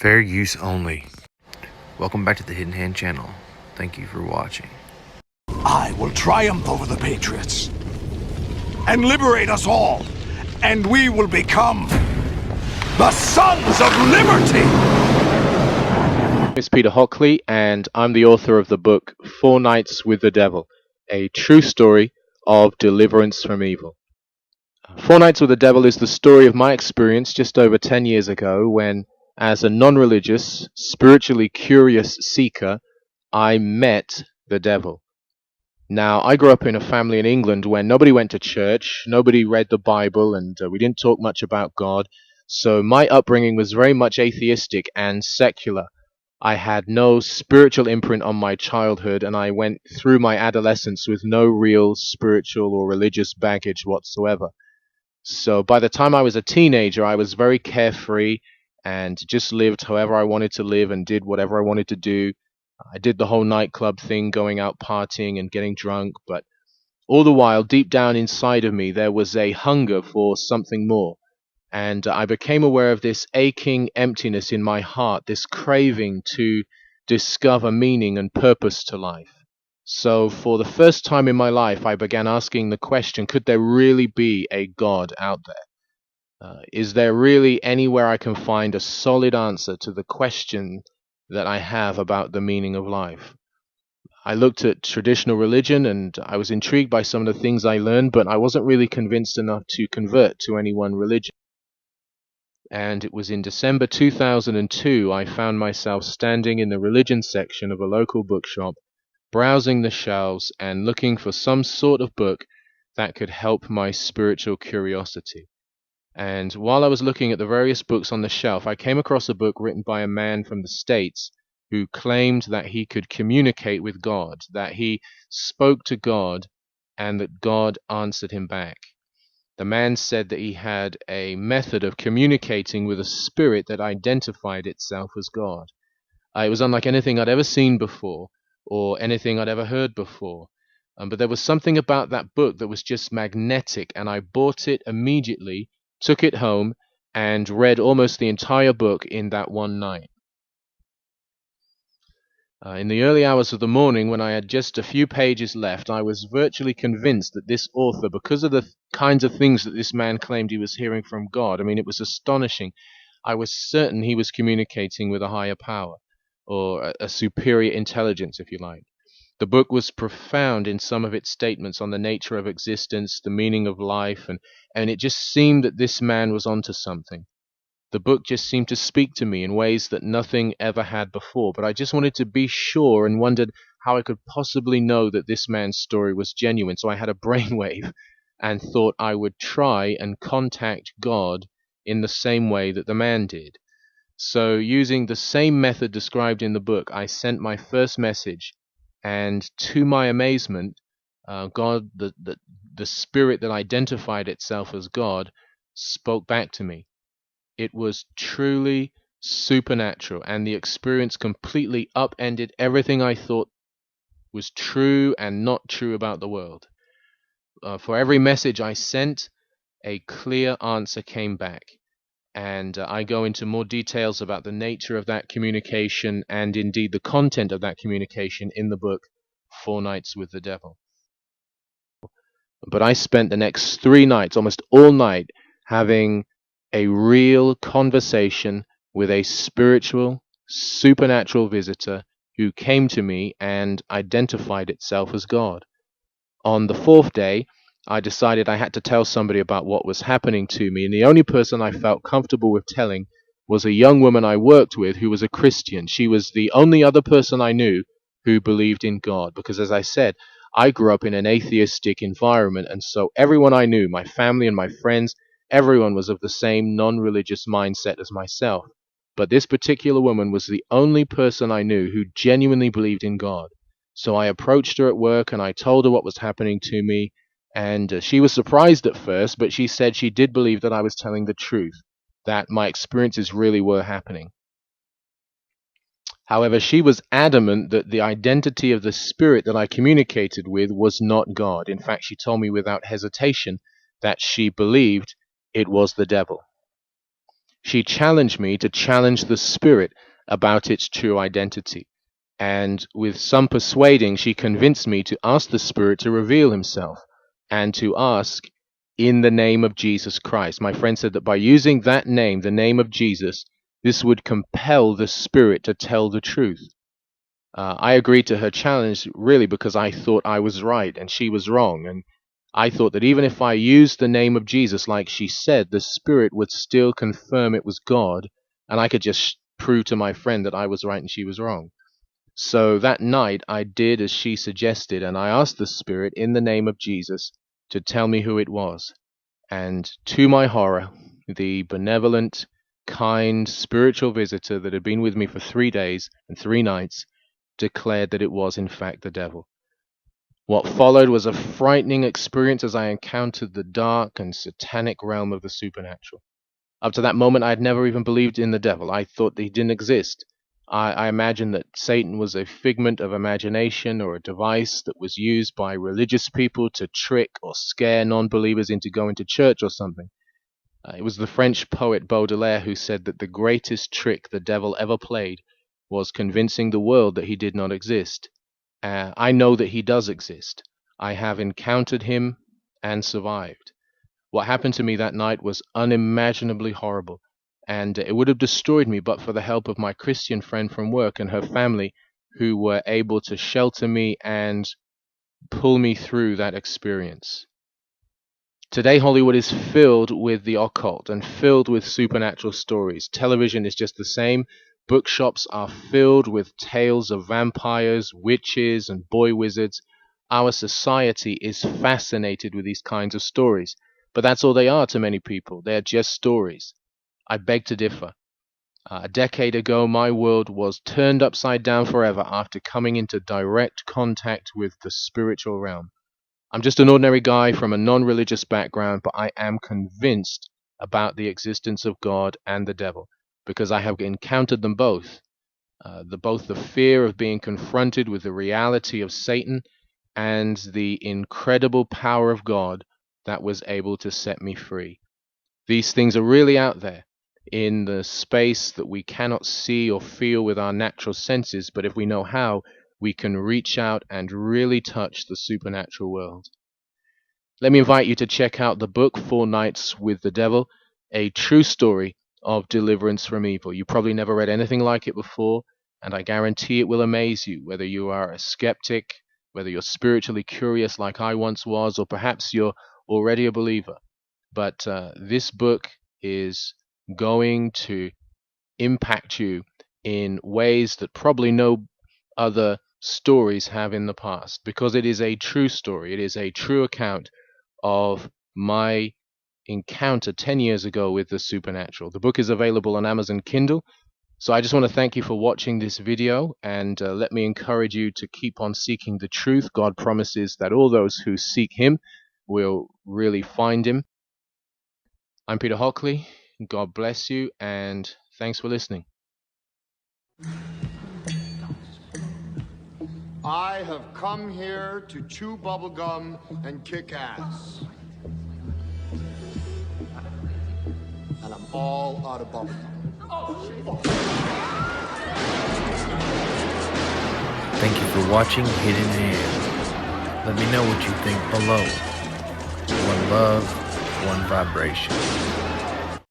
Fair use only. Welcome back to the Hidden Hand channel. Thank you for watching. I will triumph over the Patriots and liberate us all, and we will become the Sons of Liberty! It's Peter Hockley, and I'm the author of the book Four Nights with the Devil, a true story of deliverance from evil. Four Nights with the Devil is the story of my experience just over 10 years ago when, as a non-religious, spiritually curious seeker, I met the devil. Now, I grew up in a family in England where nobody went to church, nobody read the Bible, and we didn't talk much about God, so my upbringing was very much atheistic and secular. I had no spiritual imprint on my childhood, and I went through my adolescence with no real spiritual or religious baggage whatsoever. So by the time I was a teenager, I was very carefree and just lived however I wanted to live and did whatever I wanted to do. I did the whole nightclub thing, going out partying and getting drunk, but all the while, deep down inside of me, there was a hunger for something more. And I became aware of this aching emptiness in my heart, this craving to discover meaning and purpose to life. So for the first time in my life, I began asking the question, could there really be a God out there? Is there really anywhere I can find a solid answer to the question that I have about the meaning of life? I looked at traditional religion and I was intrigued by some of the things I learned, but I wasn't really convinced enough to convert to any one religion. And it was in December 2002 I found myself standing in the religion section of a local bookshop, browsing the shelves and looking for some sort of book that could help my spiritual curiosity. And while I was looking at the various books on the shelf, I came across a book written by a man from the States who claimed that he could communicate with God, that he spoke to God and that God answered him back. The man said that he had a method of communicating with a spirit that identified itself as God. It was unlike anything I'd ever seen before or anything I'd ever heard before. But there was something about that book that was just magnetic, and I bought it immediately, took it home, and read almost the entire book in that one night. In the early hours of the morning, when I had just a few pages left, I was virtually convinced that this author, because of the kinds of things that this man claimed he was hearing from God, I mean, it was astonishing. I was certain he was communicating with a higher power, or a superior intelligence, if you like. The book was profound in some of its statements on the nature of existence, the meaning of life, and it just seemed that this man was onto something. The book just seemed to speak to me in ways that nothing ever had before, but I just wanted to be sure and wondered how I could possibly know that this man's story was genuine. So I had a brainwave and thought I would try and contact God in the same way that the man did. So using the same method described in the book, I sent my first message, and to my amazement, God, the spirit that identified itself as God, spoke back to me. It was truly supernatural, and the experience completely upended everything I thought was true and not true about the world. For every message I sent, a clear answer came back. And I go into more details about the nature of that communication and indeed the content of that communication in the book, Four Nights with the Devil. But I spent the next 3 nights, almost all night, having a real conversation with a spiritual, supernatural visitor who came to me and identified itself as God. On the 4th day, I decided I had to tell somebody about what was happening to me, and the only person I felt comfortable with telling was a young woman I worked with who was a Christian. She was the only other person I knew who believed in God, because as I said, I grew up in an atheistic environment, and so everyone I knew, my family and my friends, everyone was of the same non-religious mindset as myself. But this particular woman was the only person I knew who genuinely believed in God. So I approached her at work and I told her what was happening to me, and she was surprised at first, but she said she did believe that I was telling the truth, that my experiences really were happening. However, she was adamant that the identity of the spirit that I communicated with was not God. In fact, she told me without hesitation that she believed it was the devil. She challenged me to challenge the spirit about its true identity. And with some persuading, she convinced me to ask the spirit to reveal himself and to ask in the name of Jesus Christ. My friend said that by using that name, the name of Jesus, this would compel the spirit to tell the truth. I agreed to her challenge really because I thought I was right and she was wrong. And I thought that even if I used the name of Jesus like she said, the spirit would still confirm it was God, and I could just prove to my friend that I was right and she was wrong. So that night I did as she suggested, and I asked the spirit in the name of Jesus to tell me who it was. And to my horror, the benevolent, kind, spiritual visitor that had been with me for 3 days and 3 nights declared that it was in fact the devil. What followed was a frightening experience as I encountered the dark and satanic realm of the supernatural. Up to that moment, I had never even believed in the devil. I thought that he didn't exist. I imagined that Satan was a figment of imagination or a device that was used by religious people to trick or scare non-believers into going to church or something. It was the French poet Baudelaire who said that the greatest trick the devil ever played was convincing the world that he did not exist. I know that he does exist. I have encountered him and survived. What happened to me that night was unimaginably horrible, and it would have destroyed me but for the help of my Christian friend from work and her family, who were able to shelter me and pull me through that experience. Today, Hollywood is filled with the occult and filled with supernatural stories. Television is just the same. Bookshops are filled with tales of vampires, witches, and boy wizards. Our society is fascinated with these kinds of stories, but that's all they are to many people. They're just stories. I beg to differ. A decade ago, my world was turned upside down forever after coming into direct contact with the spiritual realm. I'm just an ordinary guy from a non-religious background, but I am convinced about the existence of God and the devil, because I have encountered them both. Both the fear of being confronted with the reality of Satan and the incredible power of God that was able to set me free. These things are really out there in the space that we cannot see or feel with our natural senses, but if we know how, we can reach out and really touch the supernatural world. Let me invite you to check out the book 4 Nights with the Devil, a true story of deliverance from evil. You probably never read anything like it before, and I guarantee it will amaze you, whether you are a skeptic, whether you're spiritually curious like I once was, or perhaps you're already a believer. But this book is going to impact you in ways that probably no other stories have in the past, because it is a true story. It is a true account of my encounter 10 years ago with the supernatural. The book is available on Amazon Kindle. So I just want to thank you for watching this video, and let me encourage you to keep on seeking the truth. God promises that all those who seek him will really find him. I'm Peter Hockley. God bless you, and thanks for listening. I have come here to chew bubblegum and kick ass. And I'm all out of bubblegum. Thank you for watching Hidden Hand. Let me know what you think below. One love, one vibration.